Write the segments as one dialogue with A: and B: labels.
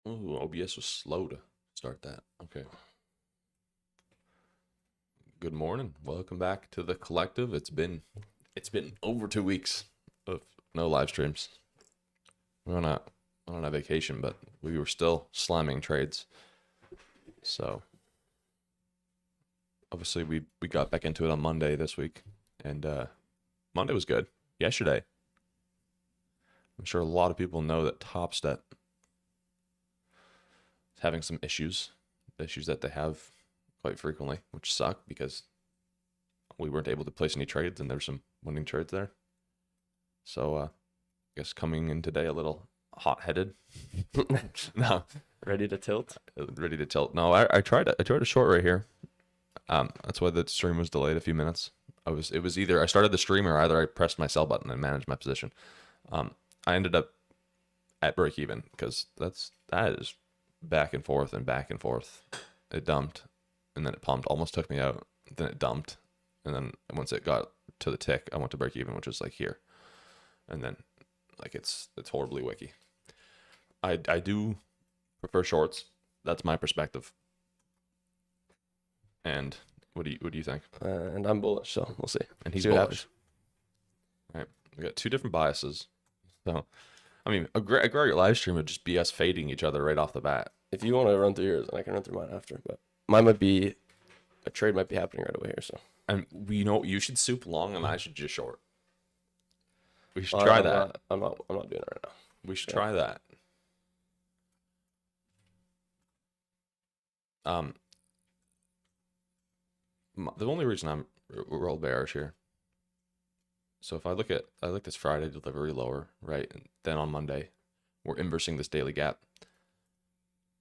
A: Ooh, OBS was slow to start that. Okay. Good morning. Welcome back to the collective. It's been over 2 weeks of no live streams. We were not on a vacation, but we were still slamming trades. So obviously we got back into it on Monday this week, and Monday was good. Yesterday, I'm sure a lot of people know that Topstep is having some issues that they have quite frequently, which suck because we weren't able to place any trades, and there's some winning trades there. So I guess coming in today a little hot-headed. No,
B: Ready to tilt?
A: ready to tilt. No, I tried a short right here. That's why the stream was delayed a few minutes. It was either I started the stream or either I pressed my sell button and managed my position. I ended up at break even because that is back and forth and back and forth. It dumped and then it pumped, almost took me out. Then it dumped, and then once it got to the tick, I went to break even, which is like here, and then like it's horribly wicky. I do prefer shorts. That's my perspective. And what do you think?
B: And I'm bullish, so we'll see.
A: And he's
B: See what
A: bullish. Right. We got two different biases. So, I mean, a great live stream would just be us fading each other right off the bat.
B: If you want to run through yours, and I can run through mine after, but mine might be a trade might be happening right away here. So
A: And you should soup long and I should just short. We should try that.
B: I'm not doing it right now.
A: We should try that. Um, the only reason we're all bearish here. So if I look this Friday delivery lower, right, and then on Monday, we're inversing this daily gap.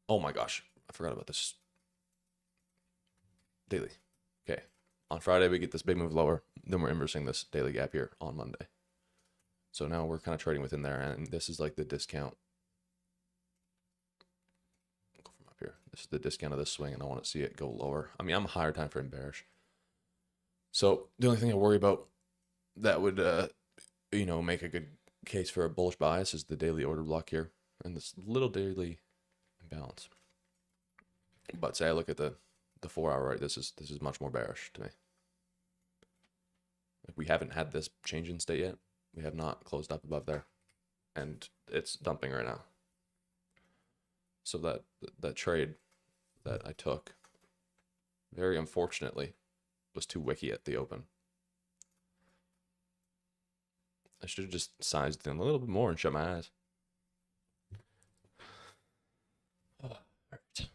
A: Oh my gosh, I forgot about this daily. Okay, on Friday we get this big move lower, then we're inversing this daily gap here on Monday. So now we're kind of trading within there, and this is like the discount. Go from up here. This is the discount of this swing, and I want to see it go lower. I mean, I'm a higher time frame bearish. So the only thing I worry about that would, make a good case for a bullish bias is the daily order block here and this little daily imbalance. But say I look at the 4 hour, right? This is much more bearish to me. Like we haven't had this change in state yet. We have not closed up above there, and it's dumping right now. So that trade that I took, very unfortunately, was too wicky at the open. I should have just sized in a little bit more and shut my eyes.
B: All right.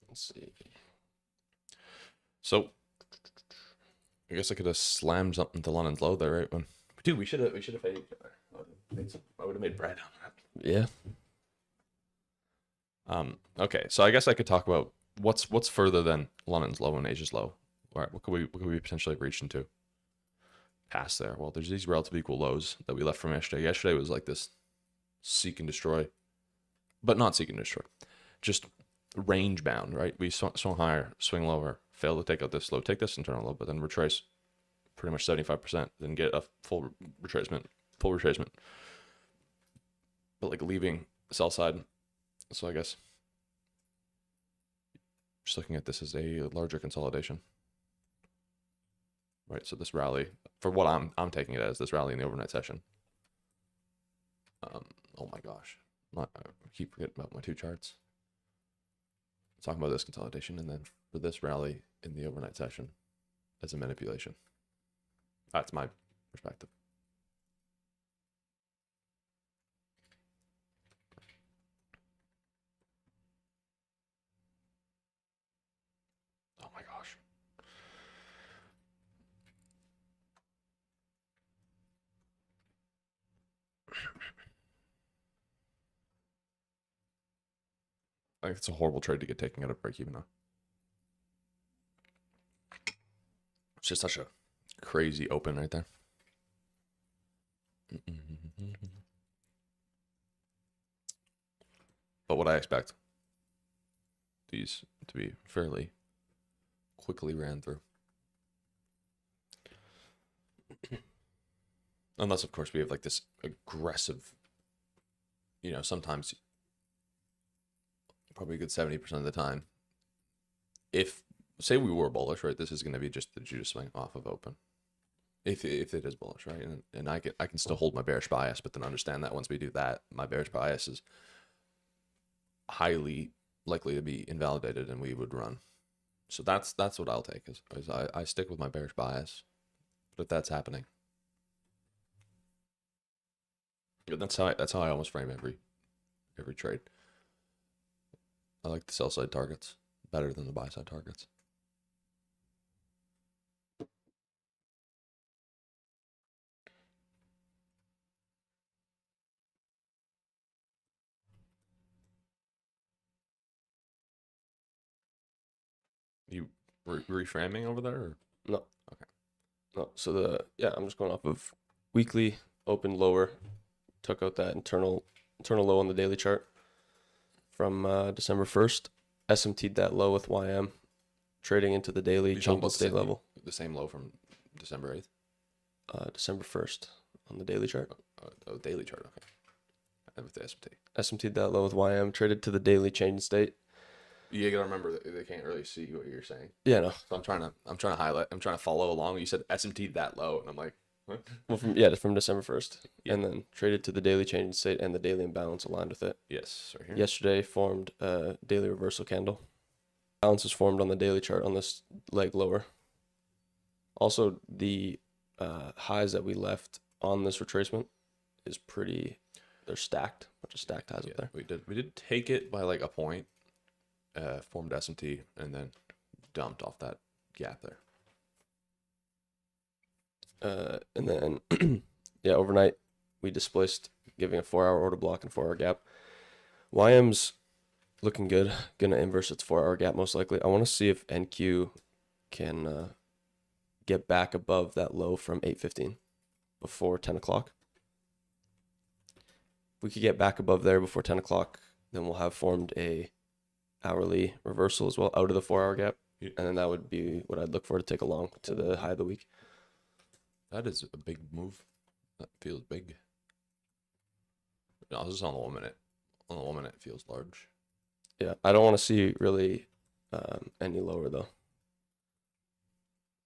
B: Let's see.
A: So I guess I could have slammed something to London's low there, right? Dude, we should have faded each other. I would have made bread on that.
B: Yeah.
A: Okay, so I guess I could talk about what's further than London's low and Asia's low. All right, what could we potentially have reached into past there? Well, there's these relatively equal lows that we left from yesterday. Yesterday was like this seek and destroy, but not seek and destroy, just range bound, right? We swung higher, swing lower, fail to take out this low, take this internal low, but then retrace pretty much 75%, then get a full retracement, but like leaving sell side. So I guess just looking at this as a larger consolidation, right? So this rally, for what I'm taking it as, this rally in the overnight session. Oh my gosh, I keep forgetting about my two charts. Talking about this consolidation, and then for this rally in the overnight session as a manipulation. That's my perspective. Oh my gosh. I think it's a horrible trade to get taken out of break even though. It's just such a crazy open right there. But what I expect, these to be fairly quickly ran through. Unless, of course, we have like this aggressive, sometimes probably a good 70% of the time. If, say we were bullish, right, this is going to be just the Judas swing off of open. If it is bullish, right? And I can still hold my bearish bias, but then understand that once we do that, my bearish bias is highly likely to be invalidated and we would run. So that's what I'll take is I stick with my bearish bias. But if that's happening, that's how I almost frame every trade. I like the sell side targets better than the buy side targets. You reframing over there? Or?
B: No.
A: Okay.
B: No. So I'm just going off of weekly open lower, took out that internal low on the daily chart from December 1st, SMT'd that low with YM, trading into the daily jungle state level.
A: The same low from December 8th?
B: December 1st on the daily chart.
A: Oh, daily chart, okay. And with the SMT.
B: SMT'd that low with YM, traded to the daily change state.
A: You gotta remember that they can't really see what you're saying.
B: Yeah, no.
A: So I'm trying to highlight. I'm trying to follow along. You said SMT that low, and I'm like, what?
B: Well, from December 1st, and then traded to the daily change state, and the daily imbalance aligned with it.
A: Yes, right here.
B: Yesterday formed a daily reversal candle. Balance is formed on the daily chart on this leg lower. Also, the highs that we left on this retracement is pretty. They're stacked. Bunch of stacked highs up there.
A: We did take it by like a point. Formed SMT and then dumped off that gap there.
B: And then, overnight we displaced, giving a 4-hour order block and 4-hour gap. YM's looking good. Gonna inverse its 4-hour gap most likely. I want to see if NQ can get back above that low from 8:15 before 10 o'clock. If we could get back above there before 10 o'clock, then we'll have formed a hourly reversal as well out of the 4-hour gap.
A: Yeah.
B: And then that would be what I'd look for to take along to the high of the week.
A: That is a big move. That feels big. No, this is on the 1 minute. On the 1 minute, it feels large.
B: Yeah, I don't want to see really any lower though.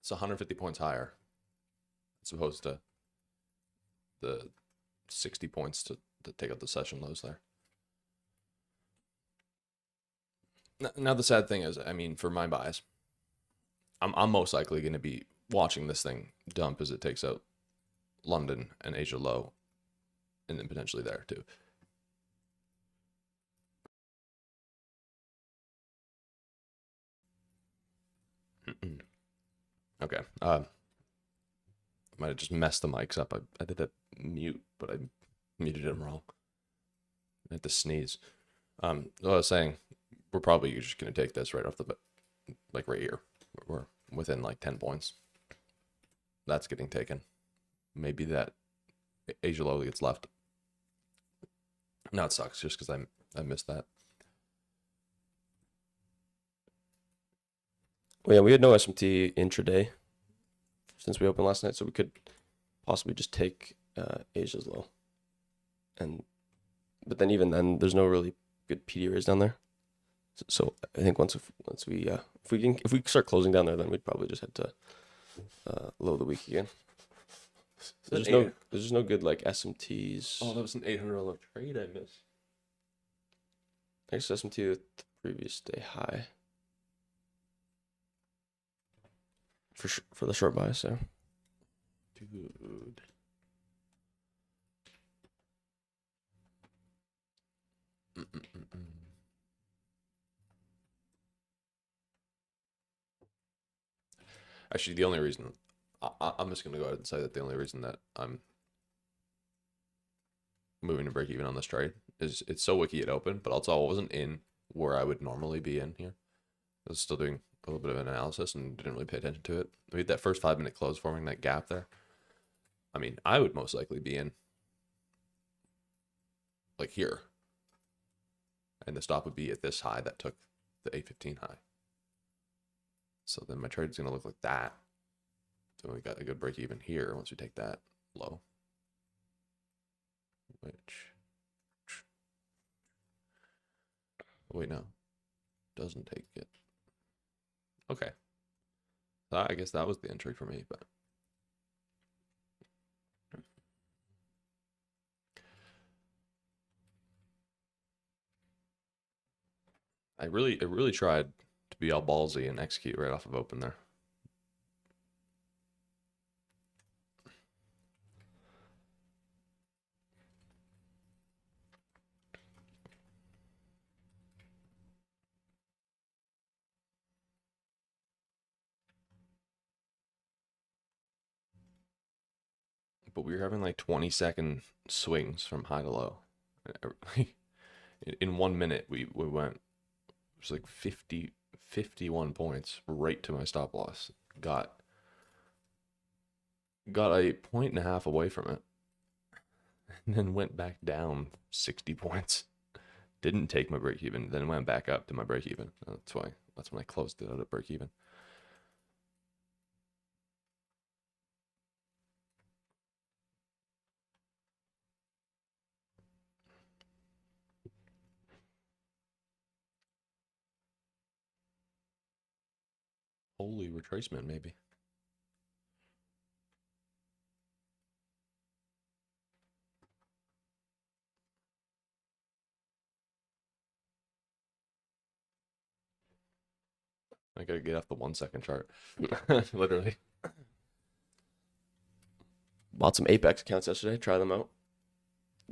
A: It's 150 points higher as opposed to the 60 points to take out the session lows there. Now the sad thing is, I mean, for my bias, I'm most likely going to be watching this thing dump as it takes out London and Asia low, and then potentially there too. Okay. Might have just messed the mics up. I did that mute, but I muted them wrong. I had to sneeze. What I was saying, we're probably just going to take this right off the bat, like right here. We're within like 10 points. That's getting taken. Maybe that Asia low gets left. Now it sucks just because I missed that.
B: Well, yeah, we had no SMT intraday since we opened last night, so we could possibly just take Asia's low. But then even then, there's no really good PD raise down there. So I think once we if we start closing down there, then we'd probably just head to low of the week again. There's just no good like SMTs.
A: Oh, that was an $800 trade I missed.
B: I guess SMT with the previous day high. For the short bias there.
A: Dude. Actually, the only reason I'm just gonna go ahead and say that the only reason that I'm moving to break even on this trade is it's so wiki it open, but also I wasn't in where I would normally be in here. I was still doing a little bit of an analysis and didn't really pay attention to it. We had that first 5-minute close forming that gap there. I mean, I would most likely be in like here. And the stop would be at this high that took the 815 high. So then my trade's going to look like that. So we got a good break even here once we take that low. Which, wait, no, doesn't take it. Okay. I guess that was the entry for me, but I really tried to be all ballsy and execute right off of open there. But we were having like 20-second swings from high to low. In 1 minute, we went, it was like 51 points right to my stop loss. Got a point and a half away from it, and then went back down 60 points. Didn't take my break even, then went back up to my break even. That's when I closed it out at break even. Holy retracement, maybe. I gotta get off the 1 second chart. Literally.
B: Bought some Apex accounts yesterday. Try them out.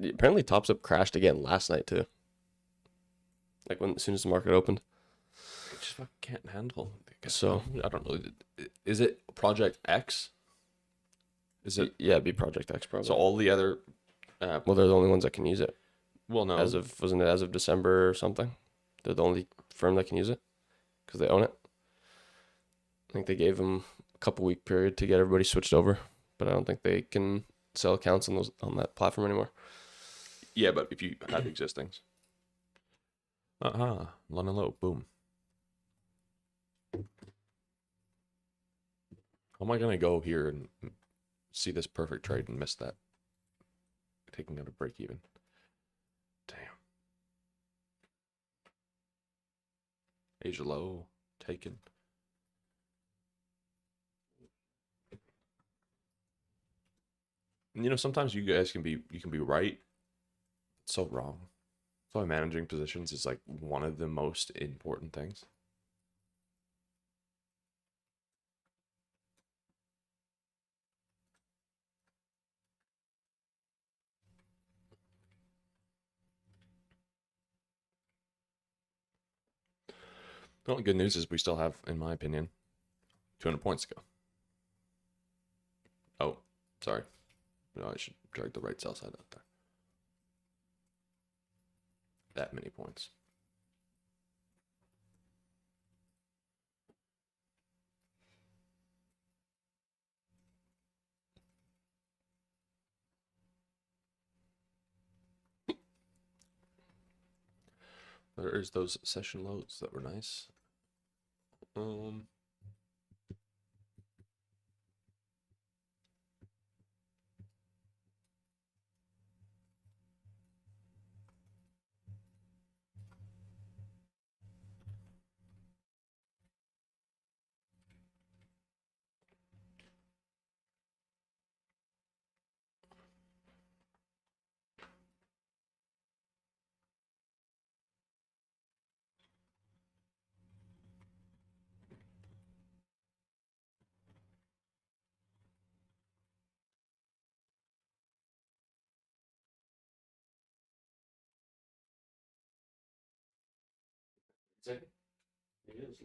B: Apparently, Tops Up crashed again last night too. Like as soon as the market opened.
A: I just fucking can't handle.
B: So
A: I don't know. Is it Project X? Is it?
B: Yeah, it'd be Project X probably.
A: So all the other.
B: Well, they're the only ones that can use it.
A: Well, no.
B: Wasn't it as of December or something? They're the only firm that can use it because they own it. I think they gave them a couple week period to get everybody switched over, but I don't think they can sell accounts on that platform anymore.
A: Yeah, but if you have existings. London low, boom. How am I gonna go here and see this perfect trade and miss that? Taking out a break even. Damn. Asia low, taken. You know, sometimes you guys can be right. It's so wrong. That's why managing positions is like one of the most important things. The only good news is we still have, in my opinion, 200 points to go. Oh, sorry. No, I should drag the right sell side out there. That many points. There's those session lows that were nice.
B: Second? It is.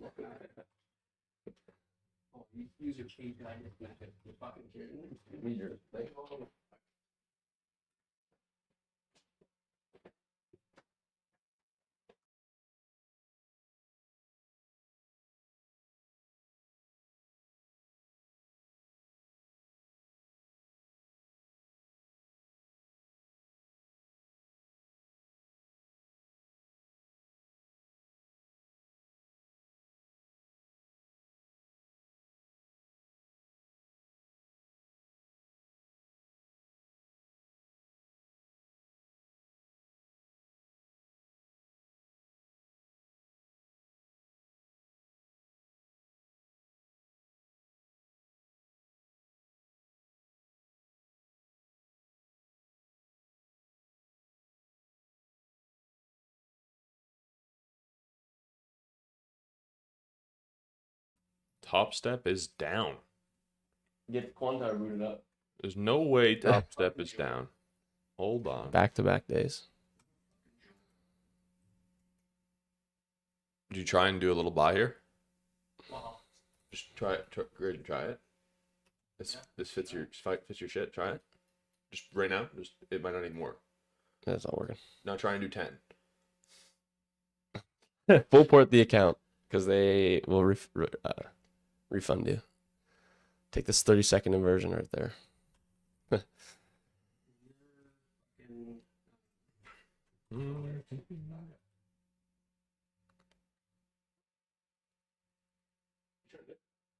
B: Oh, use your key. You're fucking kidding me.
A: Top step is down.
B: Get Quantar booted up.
A: There's no way top step is down. Hold on.
B: Back-to-back days.
A: Did you try and do a little buy here? Just try it. Try it. This fits your shit. Try it. Just right now. Just it might not even work.
B: That's not working.
A: Now try and do 10.
B: Full port the account because they will refund you. Take this 30-second inversion right there.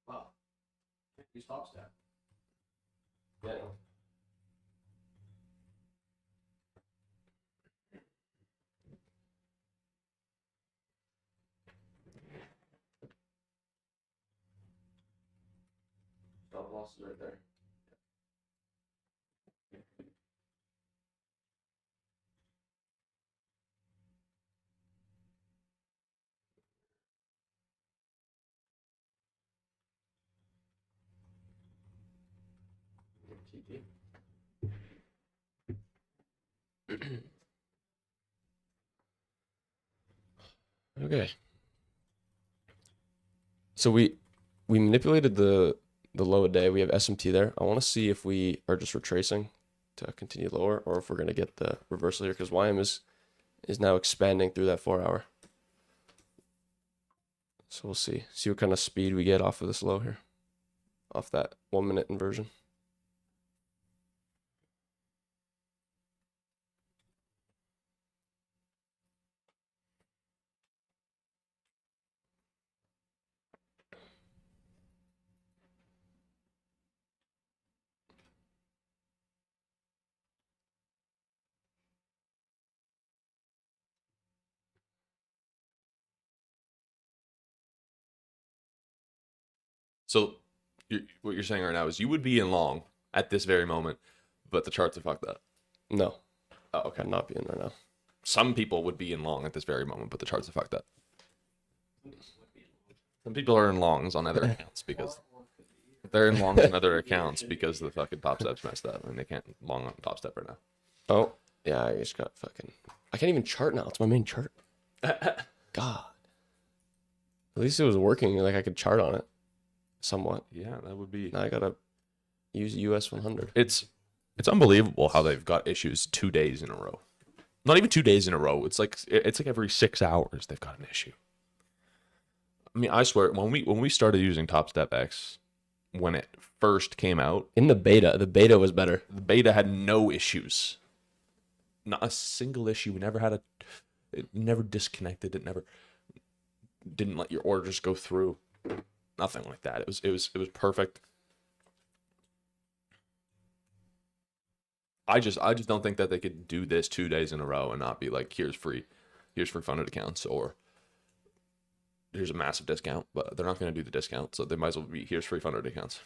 C: Wow. Use top step.
B: Yeah. Stop losses right there. Okay. So we manipulated the low a day. We have SMT there. I want to see if we are just retracing to continue lower or if we're going to get the reversal here because YM is now expanding through that 4 hour. So we'll see what kind of speed we get off of this low here, off that 1 minute inversion.
A: So what you're saying right now is you would be in long at this very moment, but the charts are fucked up.
B: No,
A: Oh, okay.
B: I'm not being right now.
A: Some people would be in long at this very moment, but the charts are fucked up. Some people are in longs on other accounts because they're in longs on other accounts because the fucking top step's messed up and they can't long on top step right now.
B: Oh, yeah, I just got fucking... I can't even chart now. It's my main chart. God. At least it was working. Like, I could chart on it. Somewhat.
A: Yeah, that would be...
B: Now I gotta use US 100.
A: It's unbelievable how they've got issues 2 days in a row. Not even 2 days in a row. It's like every 6 hours they've got an issue. I mean, I swear, when we started using Top Step X, when it first came out,
B: In the beta was better.
A: the beta had no issues. Not a single issue. We never had it never disconnected. It never didn't let your orders go through. Nothing like that. It was perfect. I just don't think that they could do this 2 days in a row and not be like, here's free funded accounts, or here's a massive discount. But they're not going to do the discount, so they might as well be, here's free funded accounts.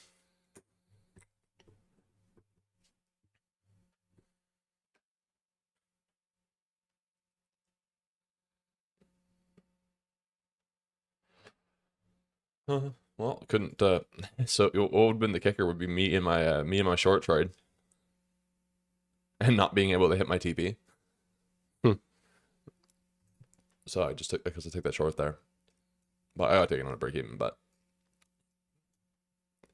A: Well, couldn't. So what would have been the kicker would be me and my short trade, and not being able to hit my TP. So I just took that short there, but I got taken on a break even. But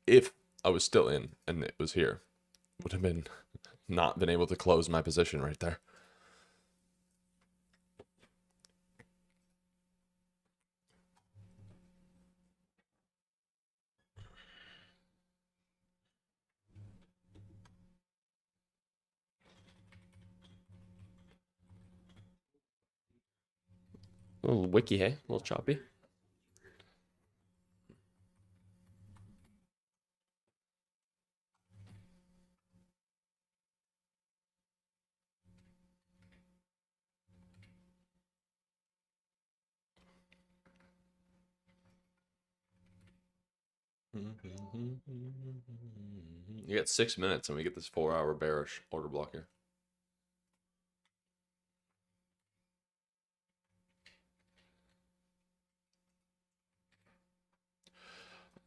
A: if I was still in and it was here, would have been not been able to close my position right there.
B: A little wiki, hey? A little choppy.
A: You got 6 minutes, and we get this 4 hour bearish order block here.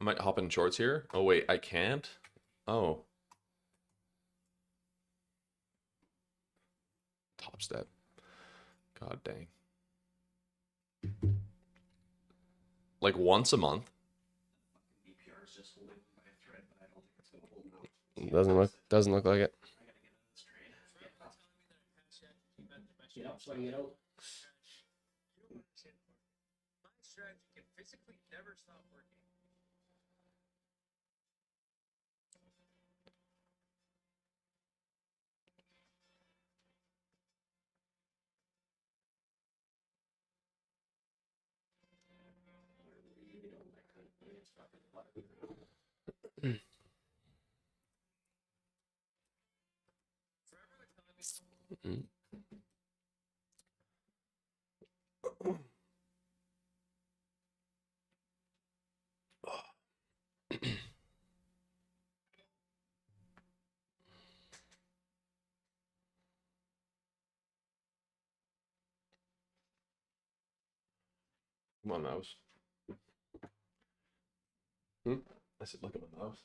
A: I might hop in shorts here. Oh wait, I can't. Oh, top step. God dang. Like once a month.
C: DPR is just holding by a thread, but I don't think it's gonna hold now.
B: Doesn't look like it.
C: I gotta get out of this trade. Get up so I can get out.
D: My strategy can physically never stop working.
B: Mm.
A: Come on, mouse.
B: Hmm?
A: I said, look at my mouse.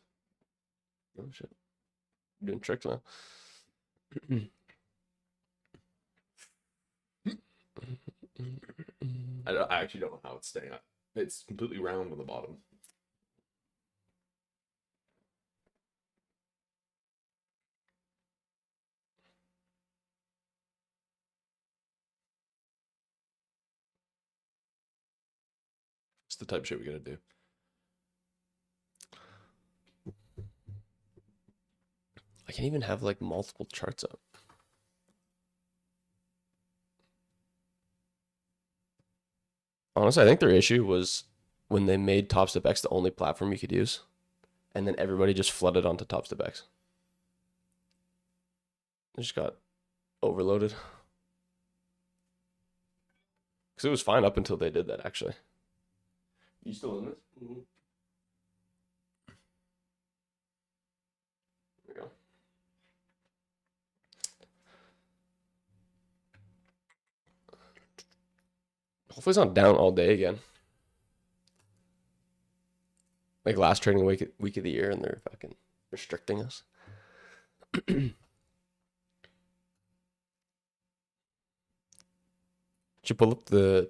B: Oh shit. Doing tricks now.
A: I actually don't know how it's staying up. It's completely round on the bottom. It's the type of shit we gotta do.
B: I can't even have like multiple charts up. Honestly, I think their issue was when they made TopStep X the only platform you could use, and then everybody just flooded onto TopStep X. It just got overloaded. Because it was fine up until they did that, actually. You still in this? Mm-hmm. There we go. Hopefully it's not down all day again. Like last trading week of the year, and they're fucking restricting us. Should you pull up the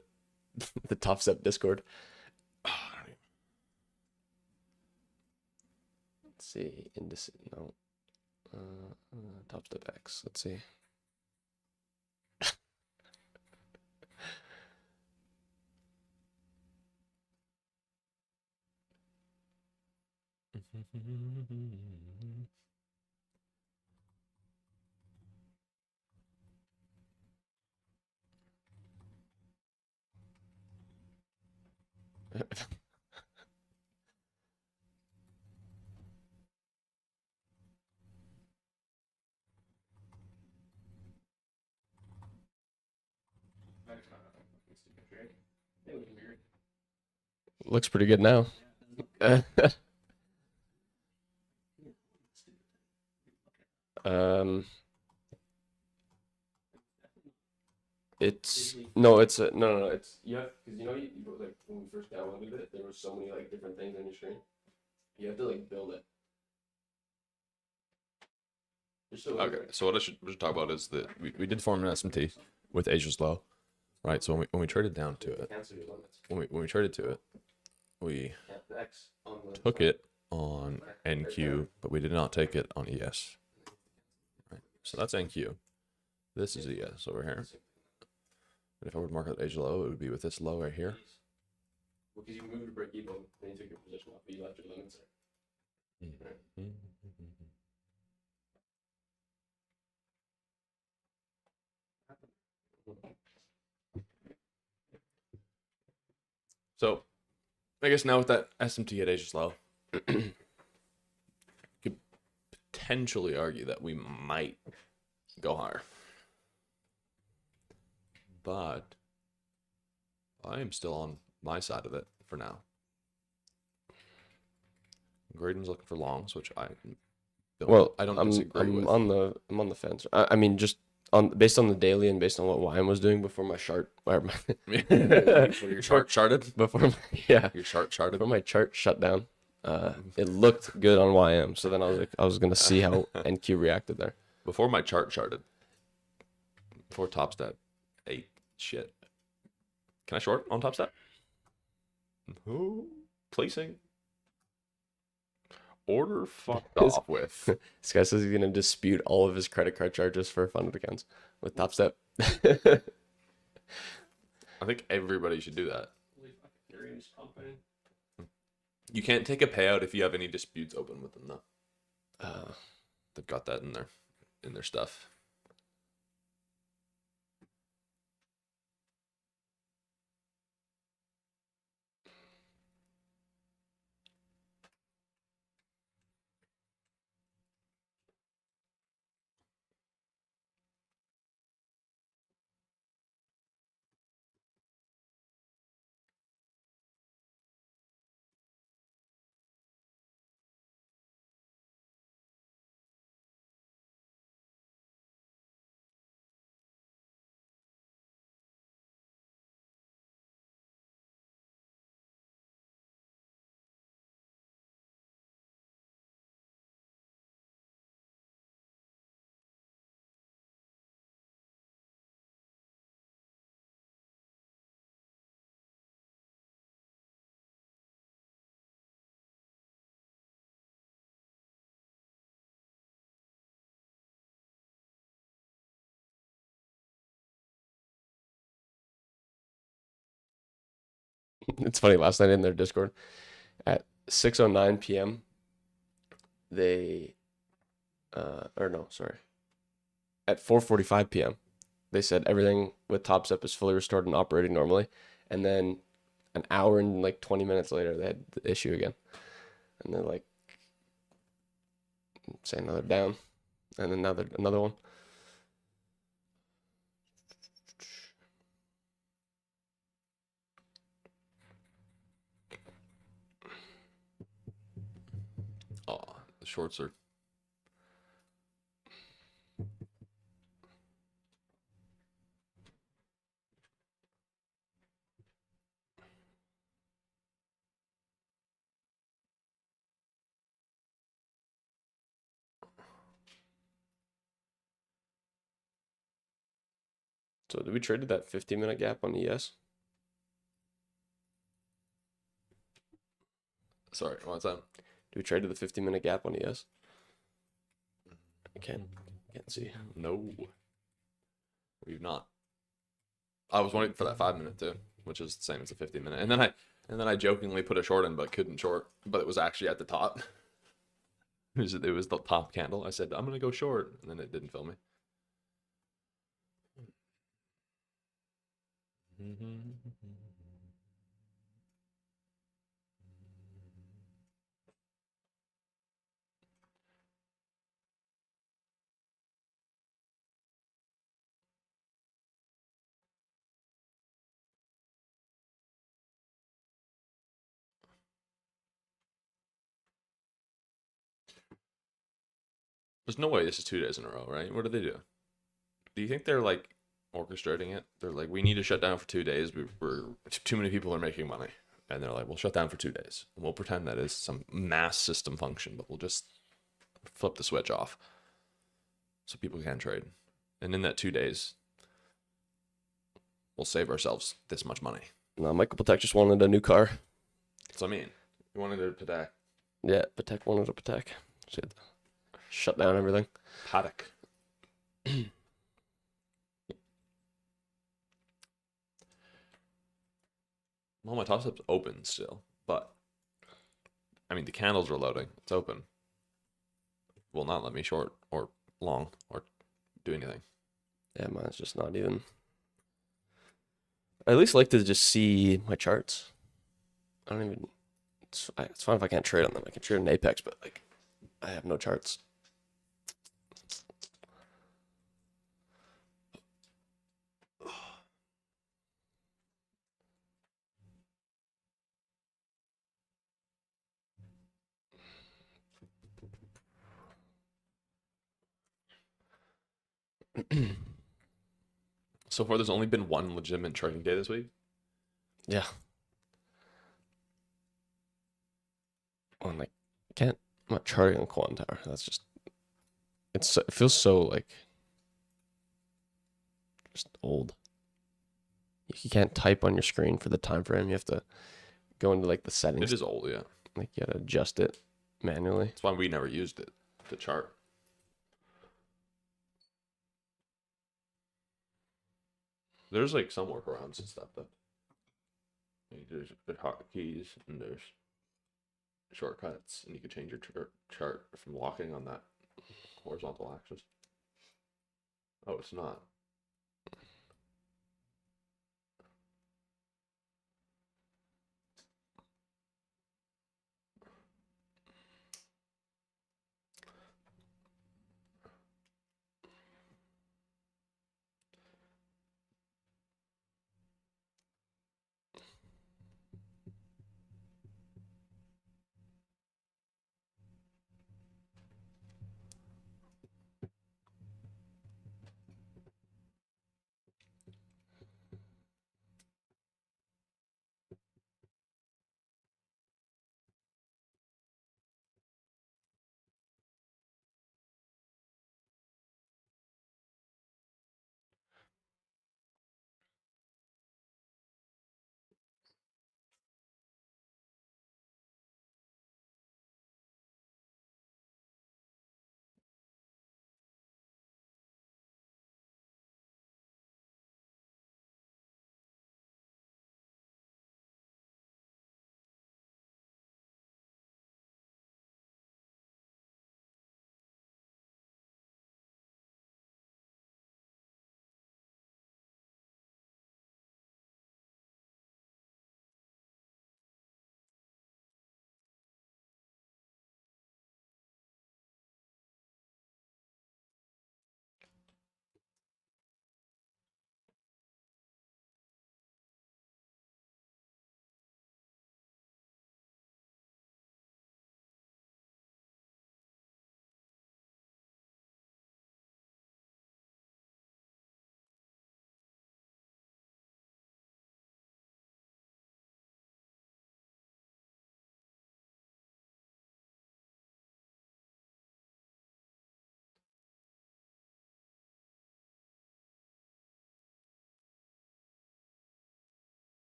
B: TopStep Discord? Let's see, indices. No, TopStep X. Let's see. Looks pretty good now. It's no, it's a no. It's you have because you like when we first downloaded it, there was so many like different things on your screen. You have to like build it. You're still
A: Okay, so what we should talk about is that we did form an SMT with Asia's low, right? So when we traded down to it, when we traded to it, we took it on NQ, but we did not take it on ES. Right. So that's NQ. This is ES over here. And if I were to mark out Asia low, it would be with this low right here.
B: Well, because you moved to break even, then you took your position off, but you left your limits there. Right.
A: So I guess now with that SMT at Asia's low, could potentially argue that we might go higher. But I am still on my side of it for now. Graydon's looking for longs, which I don't disagree with.
B: I'm on the fence. I mean, just based on the daily and based on what Wine was doing before my chart,
A: your chart charted
B: before my, yeah,
A: your chart charted.
B: before my chart shut down. It looked good on YM, so then I was like, I was gonna see how NQ reacted there.
A: Before my chart charted, before Top Step ate shit. Can I short on Top Step? No. Placing. Order fucked off with.
B: This guy says he's gonna dispute all of his credit card charges for funded accounts with Top Step.
A: I think everybody should do that.
C: Believe fucking Ethereum's pumping.
A: You can't take a payout if you have any disputes open with them, though. They've got that in their stuff.
B: It's funny. Last night in their Discord, at 6:09 p.m., they, or no, sorry, at 4:45 p.m., they said everything with Top Step is fully restored and operating normally, and then an hour and like 20 minutes later, they had the issue again, and they're like, say another down, and then another one.
A: Oh, the shorts are.
B: So did we traded that 50-minute gap on ES?
A: Sorry, what's that?
B: Did we traded the 50-minute gap on ES? I can't see.
A: No. We've not. I was waiting for that 5-minute too, which is the same as the 50-minute. And then I jokingly put a short in, but couldn't short. But it was actually at the top. It was the top candle. I said, I'm gonna go short, and then it didn't fill me. There's no way this is 2 days in a row, right? What do they do? Do you think they're like orchestrating it? They're like, we need to shut down for 2 days. We're too many people are making money, and they're like, we'll shut down for 2 days, and we'll pretend that is some mass system function, but we'll just flip the switch off so people can trade. And in that 2 days, we'll save ourselves this much money.
B: No, Michael Patek just wanted a new car.
A: So I mean, you wanted to Patek.
B: Yeah, Patek wanted a Patek. So he had to shut down everything.
A: Paddock. Well, my Top Step's open still, but I mean the candles are loading. It's open. Will not let me short or long or do anything.
B: Yeah, mine's just not even. I at least like to just see my charts. I don't even. It's fine if I can't trade on them. I can trade on Apex, but like, I have no charts.
A: So far, there's only been one legitimate trading day this week.
B: Yeah. On like I'm not charting on Quantar. That's just it feels so like just old. You can't type on your screen for the time frame. You have to go into like the settings.
A: It is old, yeah.
B: Like you gotta adjust it manually.
A: That's why we never used it to chart. There's like some workarounds and stuff though. There's hotkeys and there's shortcuts, and you can change your chart from locking on that horizontal axis. Oh, it's not.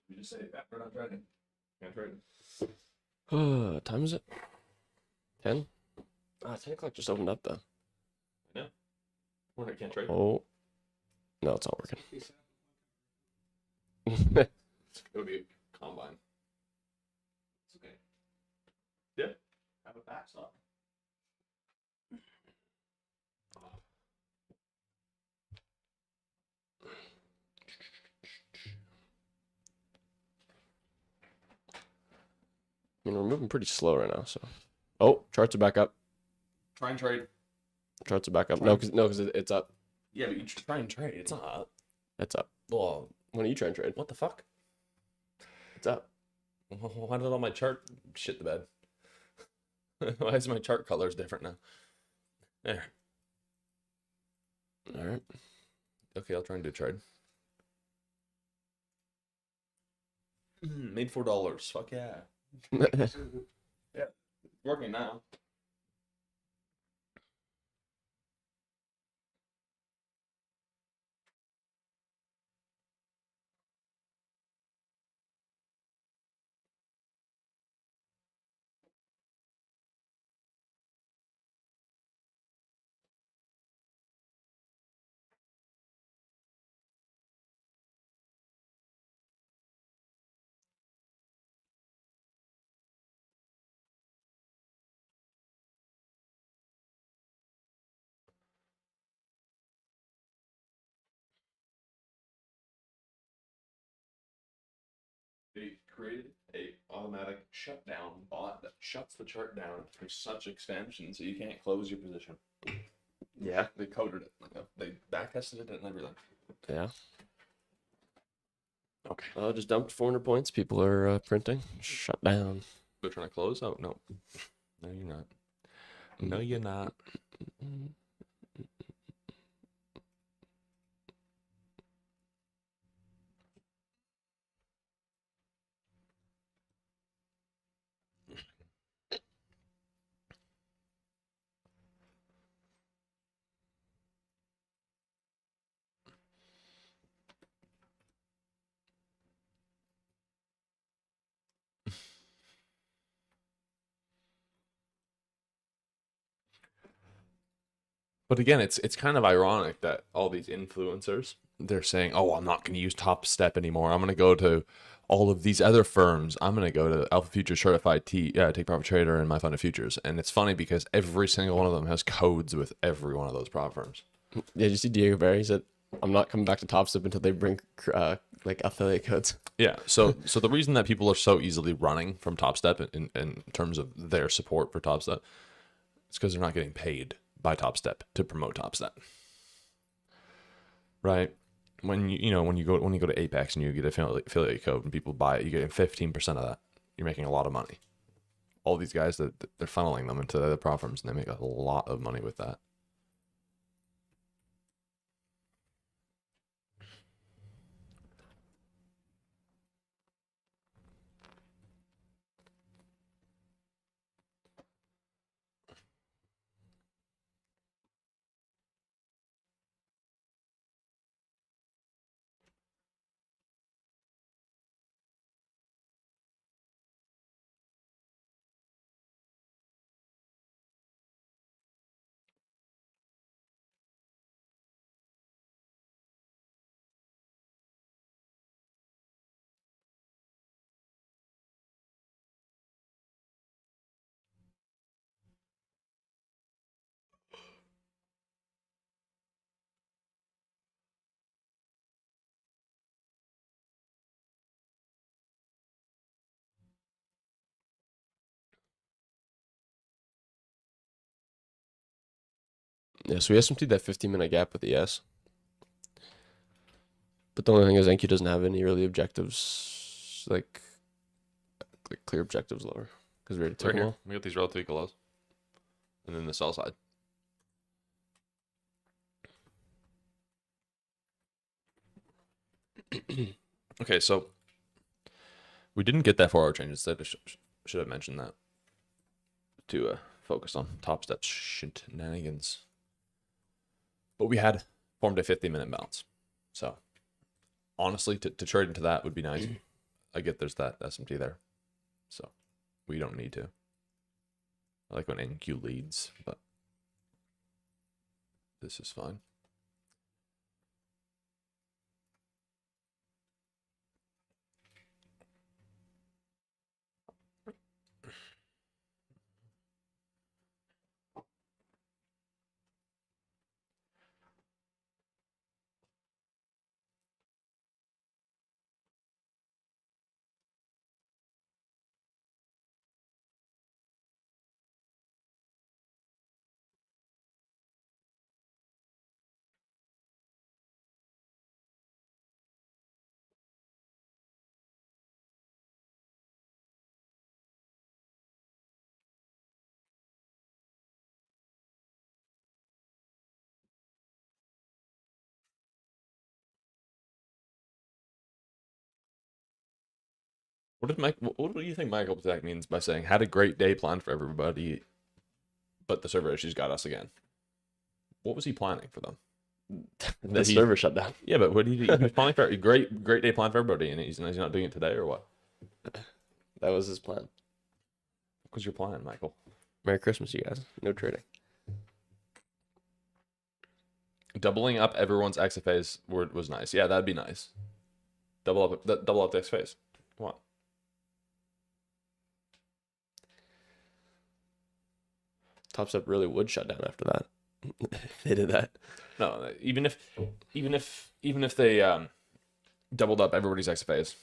C: You just say that we're not trading.
A: Can't trade.
B: Time is it? 10? 10 o'clock just opened up though.
A: Yeah. Or I can't trade.
B: Oh. No, it's not working.
A: It would be a combine.
C: It's okay.
A: Yeah.
C: Have a backstop.
B: I mean, we're moving pretty slow right now, so. Oh, charts are back up.
A: Try and trade.
B: Charts are back up.
A: Try
B: No,
A: and-
B: because it's up.
A: Yeah, but you try and trade. It's not up.
B: It's up.
A: Well,
B: When are you trying to trade?
A: what the fuck?
B: It's up.
A: Why did all my chart shit the bed? Why is my chart colors different now? There.
B: All right.
A: Okay, I'll try and do a trade. Made $4. Fuck yeah. Working now. created a automatic shutdown bot that shuts the chart down for such expansion, so you can't close your position.
B: Yeah.
A: They coded it. They back tested it and everything.
B: Yeah.
A: Okay.
B: Just dumped 400 points. People are printing. Shut down.
A: They're trying to close? Oh, no. No, you're not. No, you're not. But again, it's kind of ironic that all these influencers, they're saying, "Oh, I'm not going to use Top Step anymore. I'm going to go to all of these other firms. I'm going to go to Alpha Futures Certified Take Profit Trader and My Fund of Futures." And it's funny because every single one of them has codes with every one of those prop firms.
B: Yeah, did you see Diego Barry? He said, I'm not coming back to TopStep until they bring like affiliate codes.
A: Yeah. So the reason that people are so easily running from Top Step in terms of their support for Top Step is because they're not getting paid by Top Step to promote Top Step. Right? When you go to Apex and you get an affiliate code and people buy it, you get 15% of that. You're making a lot of money. All these guys they're funneling them into the prop firms and they make a lot of money with that.
B: Yeah, so we SMT'd that 15-minute gap with ES. But the only thing is NQ doesn't have any really objectives, like clear objectives lower. Because we already took
A: Right
B: them
A: here,
B: all.
A: we got these relative equal lows. And then the sell side. Okay, so we didn't get that 4-hour change. Instead, I should have mentioned that to focus on Top Step shenanigans. But we had formed a 50-minute bounce. So honestly, to trade into that would be nice. I get there's that SMT there. So we don't need to. I like when NQ leads, but this is fine. What do you think Michael Patek means by saying had a great day planned for everybody, but the server issues got us again? What was he planning for them?
B: The server shut down.
A: Yeah, but what he was planning for a great day planned for everybody, and he's not doing it today, or what?
B: That was his plan.
A: What was your plan, Michael?
B: Merry Christmas, you guys. No trading.
A: Doubling up everyone's XFAs was nice. Yeah, that'd be nice. Double up the XFAs. Come on.
B: TopStep really would shut down after that. They did that.
A: No, even if they doubled up everybody's XFAs,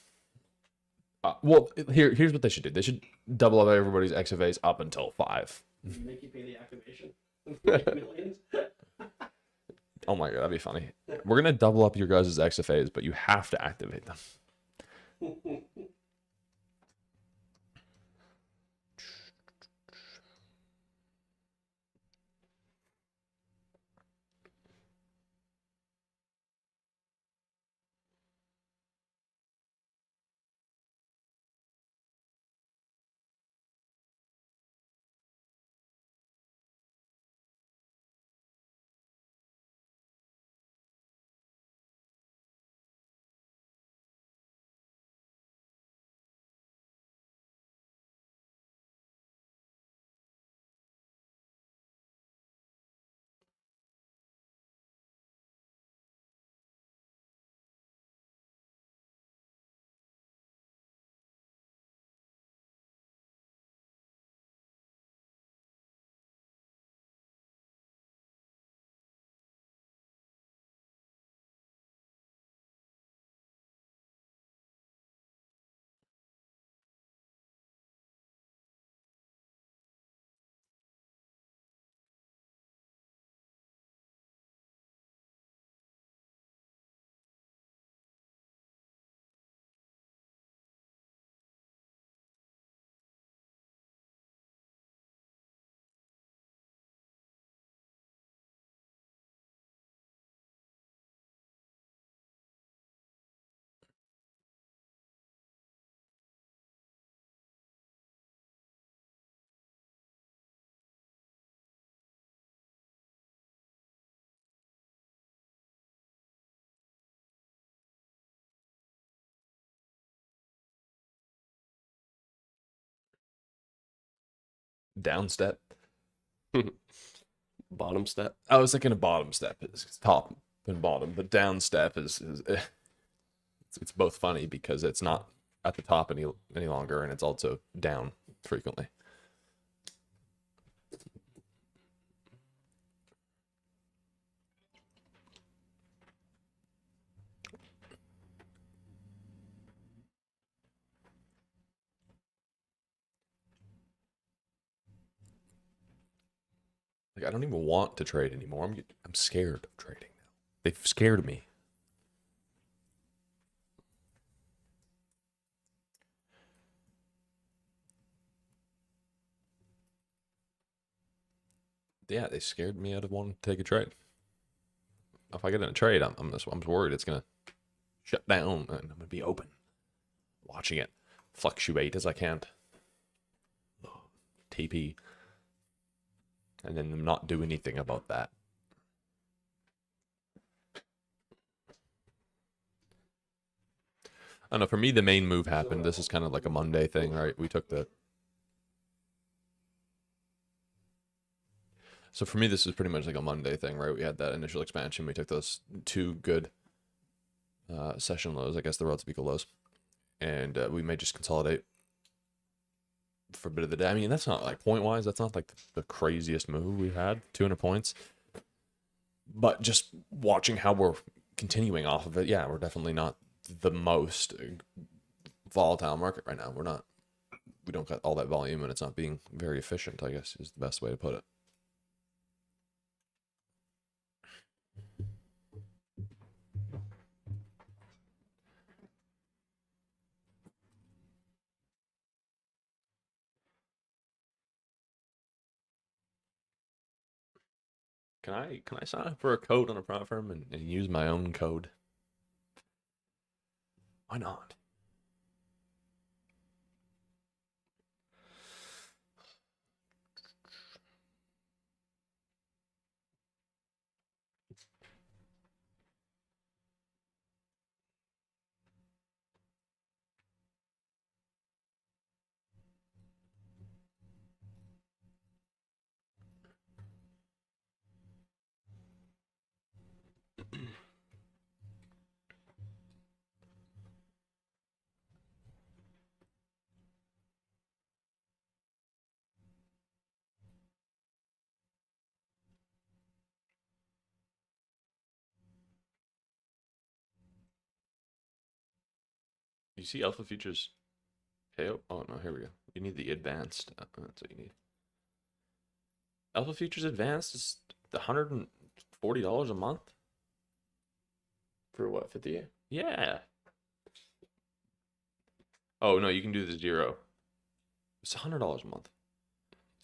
E: Well, here's what they should do. They should double up everybody's XFAs up until 5.
C: Make you pay the activation. Millions.
E: Oh my god, that'd be funny. We're gonna double up your guys' XFAs, but you have to activate them. Down step.
B: Bottom step.
E: I was thinking a bottom step is top and bottom, but down step is it's both funny because it's not at the top any longer, and it's also down frequently. Like I don't even want to trade anymore. I'm scared of trading now. They've scared me. Yeah, they scared me out of wanting to take a trade. If I get in a trade, I'm worried it's gonna shut down and I'm gonna be open, watching it fluctuate as I can't. TP, and then not do anything about that. I don't know. For me, the main move happened. This is kind of like a Monday thing, right? We took the. So for me, this is pretty much like a Monday thing, right? We had that initial expansion. We took those 2 good session lows, I guess the relative equal lows, and we may just consolidate for a bit of the day. I mean, that's not like point wise. That's not like the craziest move we've had. 200 points, but just watching how we're continuing off of it, yeah, we're definitely not the most volatile market right now. We don't got all that volume, and it's not being very efficient, I guess is the best way to put it. Can I sign up for a code on a prop firm and use my own code? Why not? You see alpha futures
A: KO. Oh no, here we go. You need the advanced. That's what you need. Alpha Futures Advanced is $140 a month.
B: For what, 50?
A: Yeah. Oh no, you can do the 0. It's $100 a month.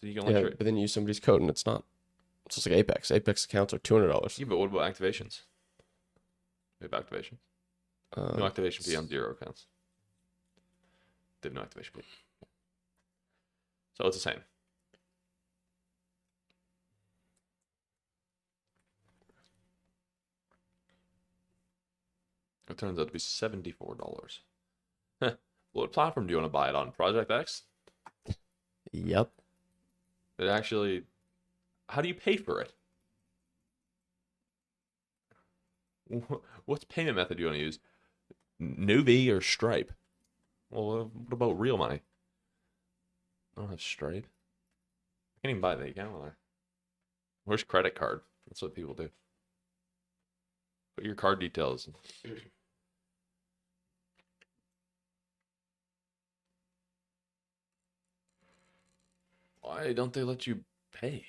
A: So you can let
B: Yeah,
A: your
B: but then you use somebody's code and it's not. It's just like Apex. Apex accounts are $200.
A: yeah, but what about activations? We have activation. No activation fee on 0 accounts. They have no activation fee. So it's the same. It turns out to be $74. What platform do you want to buy it on? Project X?
B: Yep.
A: It actually, how do you pay for it? What's payment method do you want to use? Nuvi or Stripe? Well, what about real money? I don't have Stripe. I can't even buy the account on there. Where's credit card? That's what people do. Put your card details. Why don't they let you pay?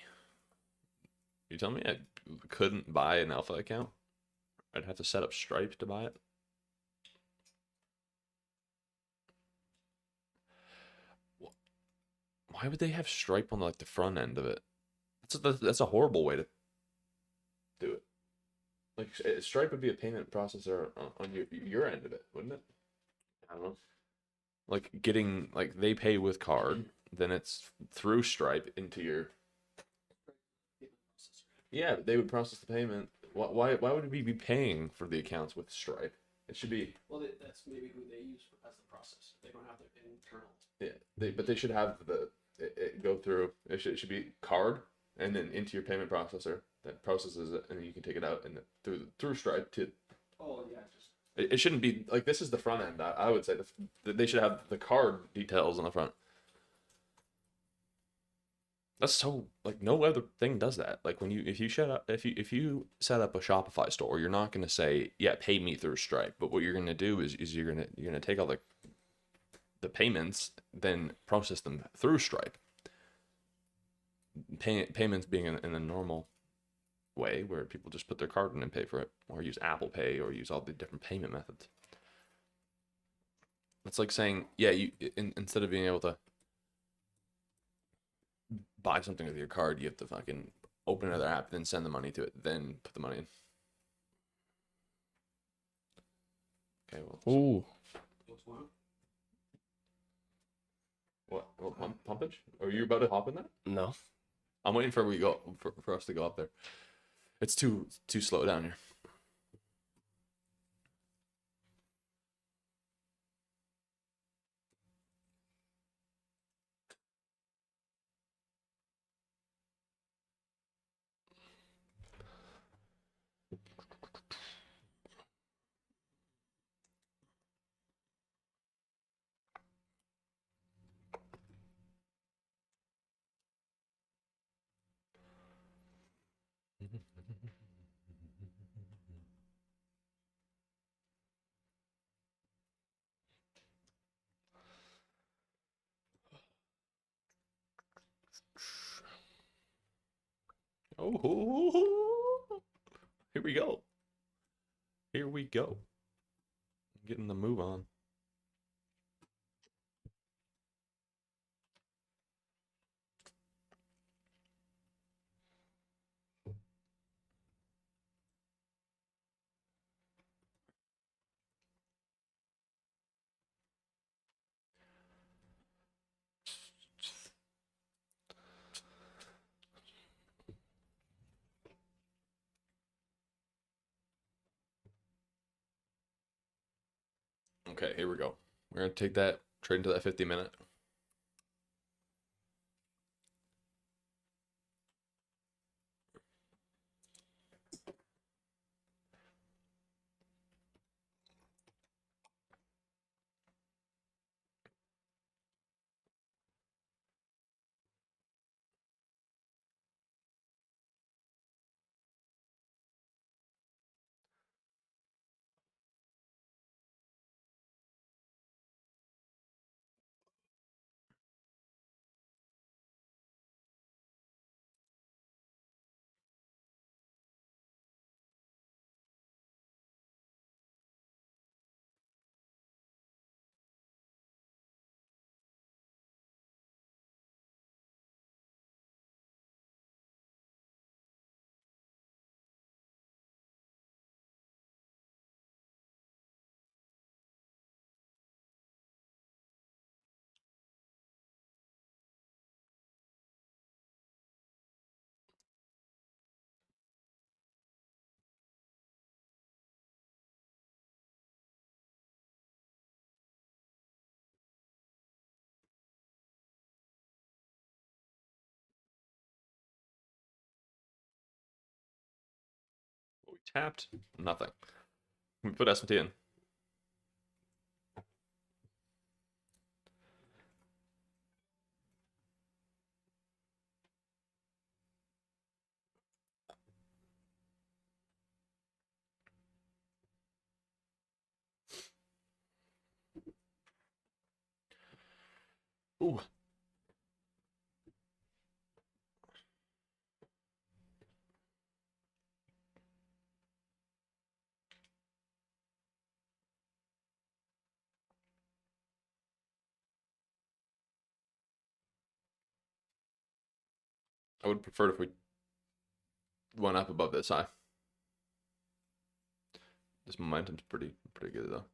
A: You tell me I couldn't buy an Alpha account? I'd have to set up Stripe to buy it. Why would they have Stripe on like the front end of it? That's a horrible way to do it. Like Stripe would be a payment processor on your end of it, wouldn't it? I don't know. Like getting like they pay with card, then it's through Stripe into your. Yeah, they would process the payment. Why would we be paying for the accounts with Stripe? It should be.
C: Well, that's maybe who they use as the process. They don't have their internal.
A: Yeah, but they should have it go through. It should be card and then into your payment processor that processes it, and then you can take it out and through Stripe to.
C: Oh yeah, just
A: It shouldn't be like this is the front end. I would say they should have the card details on the front. That's so like no other thing does that. Like when if you set up a Shopify store, you're not gonna say yeah pay me through Stripe, but what you're gonna do is you're gonna take all the payments, then process them through Stripe. Payments being in the normal way where people just put their card in and pay for it, or use Apple Pay, or use all the different payment methods. It's like saying, yeah, instead of being able to buy something with your card, you have to fucking open another app, then send the money to it, then put the money in. Okay, well.
B: Ooh.
C: what's one.
A: What pumpage? Are you about to hop in that?
B: No.
A: I'm waiting for for us to go up there. It's too slow down here. Oh, here we go. Here we go. Getting the move on. Okay, here we go. We're gonna take that trade into that 50-minute. Tapped. Nothing. We put S&T in. Ooh. I would prefer if we went up above this high. This momentum's pretty good though.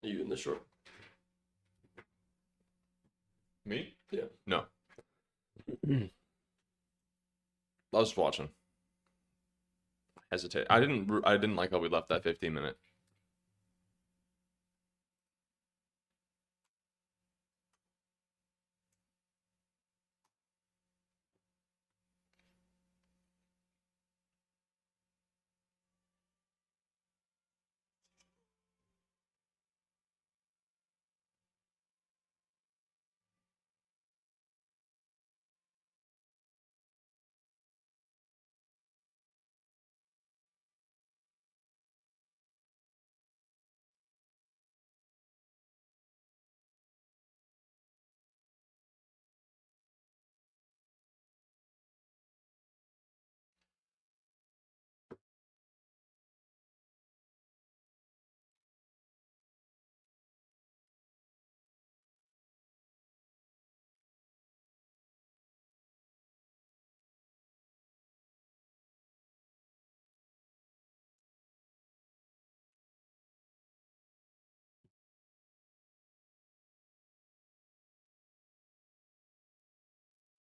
B: Are you in the short?
A: Me?
B: Yeah.
A: No. I was just watching. Hesitate. I didn't like how we left that 15-minute.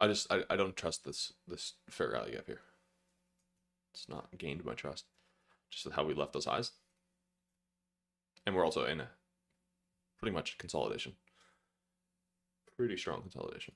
A: I don't trust this fair value gap here. It's not gained my trust. Just with how we left those highs. And we're also in a pretty much consolidation. Pretty strong consolidation.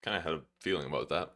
A: Kind of had a feeling about that.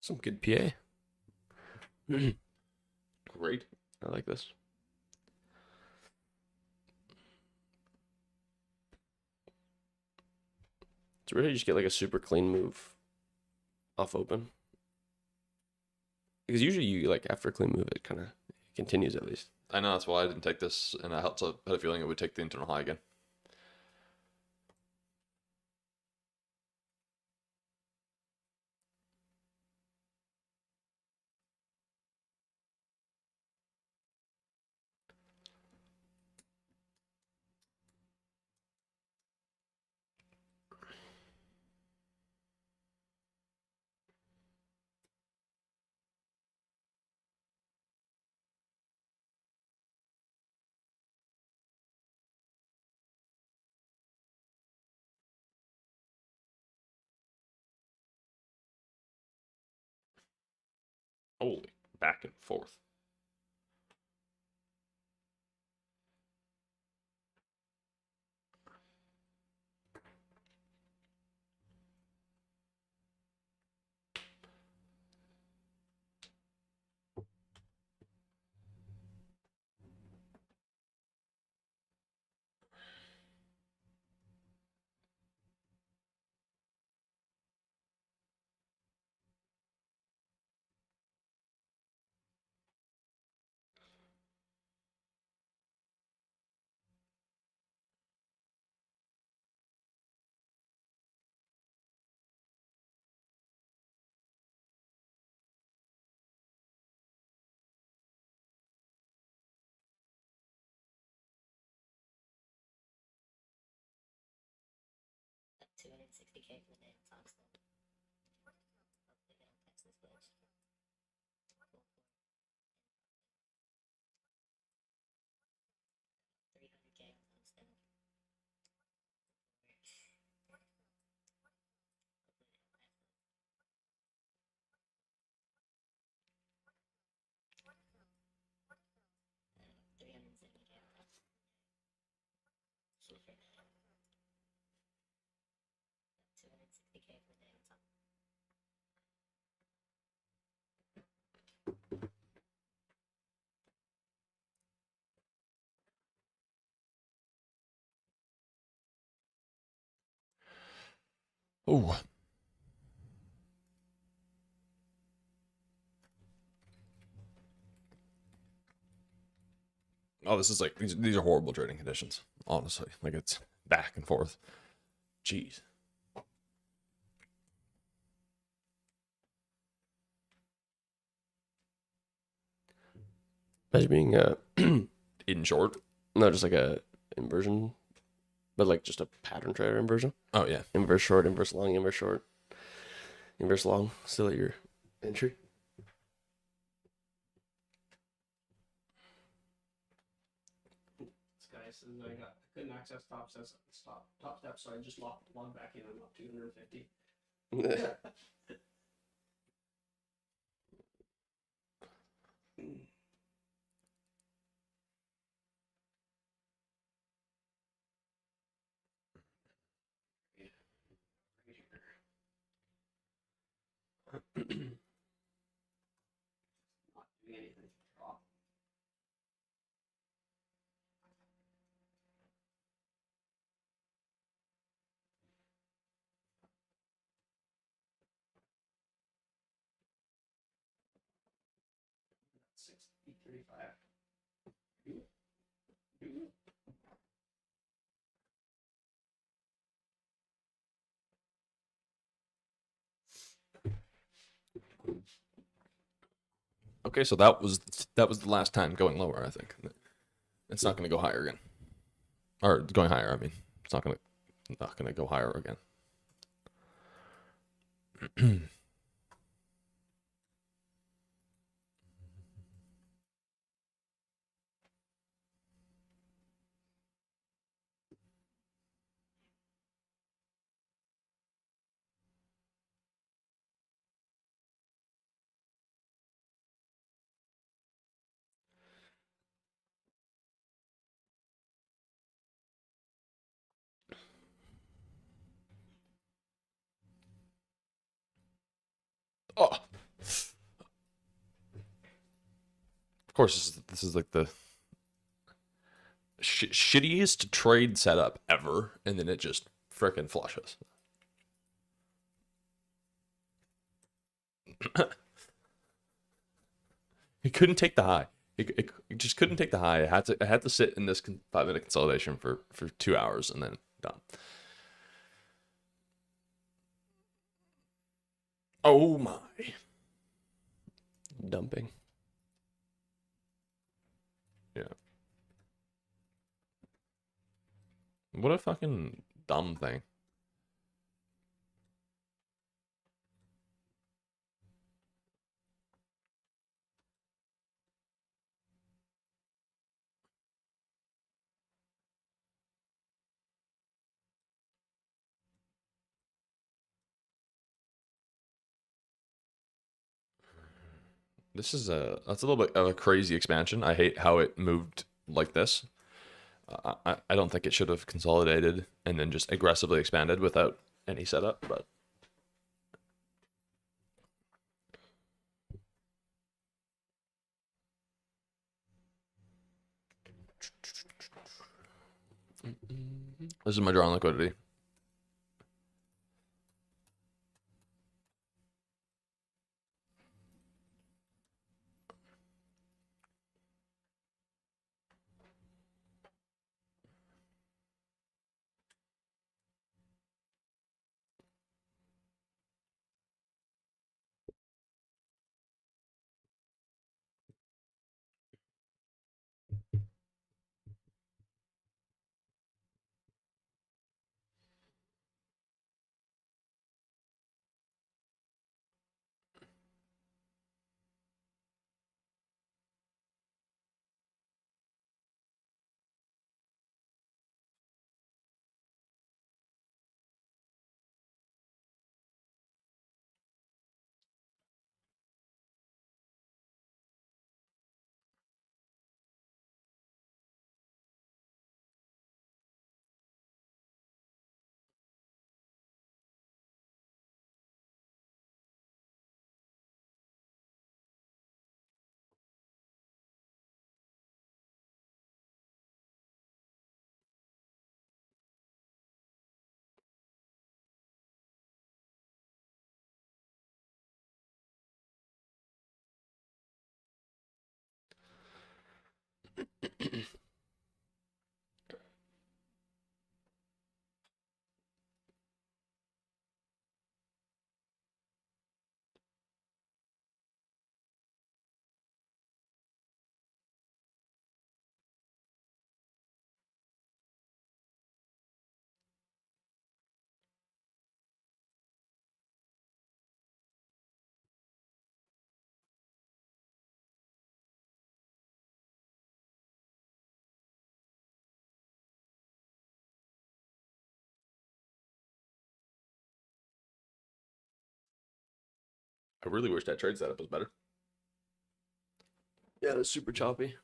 B: Some good PA.
A: Great.
B: I like this. It's really just get like a super clean move off open. Because usually you like after a clean move it kind of continues at least.
A: I know that's why I didn't take this, and I had a feeling it would take the internal high again. Holy, back and forth. Oh, oh, this is like these are horrible trading conditions. Honestly, like it's back and forth. Jeez.
B: Imagine being
A: In short.
B: not just like a inversion, but like just a pattern trader inversion.
A: Oh yeah.
B: Inverse short, inverse long, inverse short, inverse long. Still at your entry.
C: This guy says I couldn't access top step, so I just locked back in. I'm up 250. Not doing anything. Drop. That's 6, 835.
A: Okay, so that was the last time going lower. I think it's not going to go higher again, or going higher. I mean, it's not gonna go higher again.
E: course, this is like the shittiest trade setup ever, and then it just frickin' flushes. It couldn't take the high. It just couldn't take the high. I had to sit in this 5 minute consolidation for 2 hours and then done. Oh my.
B: Dumping.
E: Yeah. What a fucking dumb thing. That's a little bit of a crazy expansion. I hate how it moved like this. I don't think it should have consolidated and then just aggressively expanded without any setup, but this is my drawn liquidity. I really wish that trade setup was better.
B: Yeah, it's super choppy.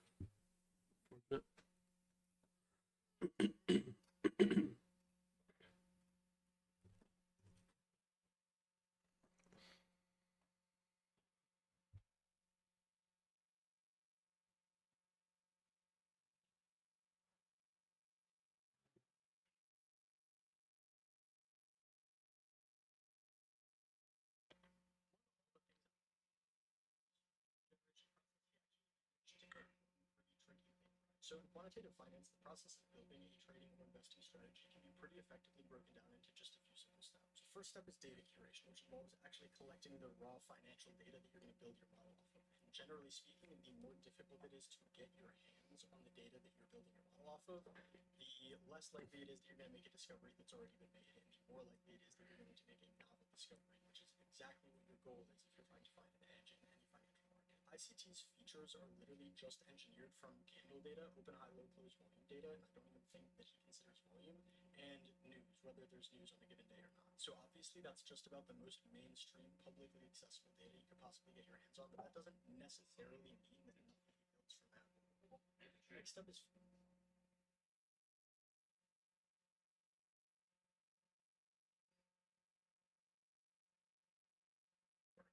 C: So in quantitative finance, the process of building a trading or investing strategy can be pretty effectively broken down into just a few simple steps. The first step is data curation, which involves actually collecting the raw financial data that you're going to build your model off of. And generally speaking, the more difficult it is to get your hands on the data that you're building your model off of, the less likely it is that you're going to make a discovery that's already been made, and the more likely it is that you're going to make a novel discovery, which is exactly what your goal is if you're trying to find an edge in any financial market. ICT's features are literally just engineered from candle data, open, high, low, close volume data, and I don't even think that he considers volume, and news, whether there's news on a given day or not. So obviously that's just about the most mainstream, publicly accessible data you could possibly get your hands on, but that doesn't necessarily mean that nothing builds from that. Next step is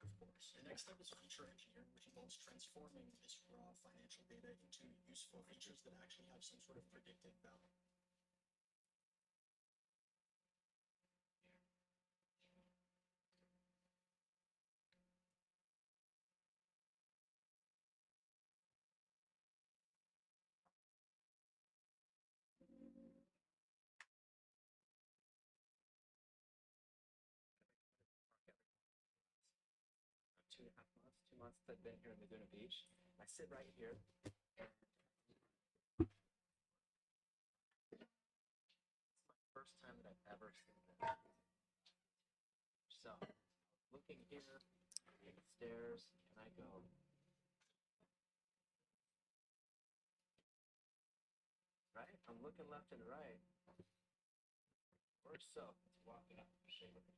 C: of course. So the next step is feature engineering, which involves transforming this raw financial data into useful features that actually have some sort of predictive value.
D: Two and a half months, 2 months that I've been here in Laguna Beach. I sit right here. It's my first time that I've ever seen that. So, looking here, take the stairs, and I go. Right? I'm looking left and right. Or so. It's walking up the shape of it.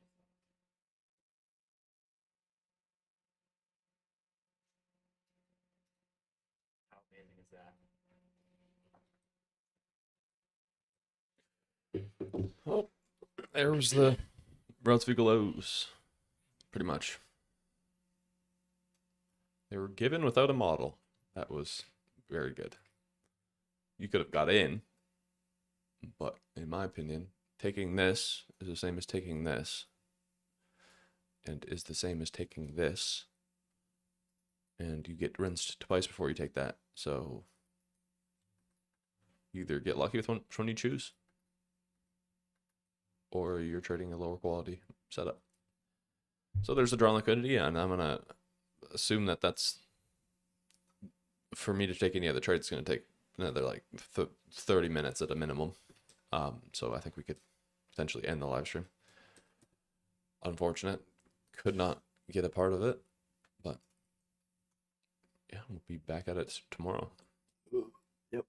D: How amazing is that?
A: Well, there was the routes we lows, pretty much. They were given without a model. That was very good. You could have got in, but in my opinion, taking this is the same as taking this, and is the same as taking this, and you get rinsed twice before you take that. So you either get lucky with which one you choose, or you're trading a lower quality setup. So there's a draw liquidity, and I'm gonna assume that that's, for me to take any other trade, it's gonna take another like 30 minutes at a minimum. So I think we could potentially end the live stream. Unfortunate, could not get a part of it, but yeah, we'll be back at it tomorrow.
B: Yep.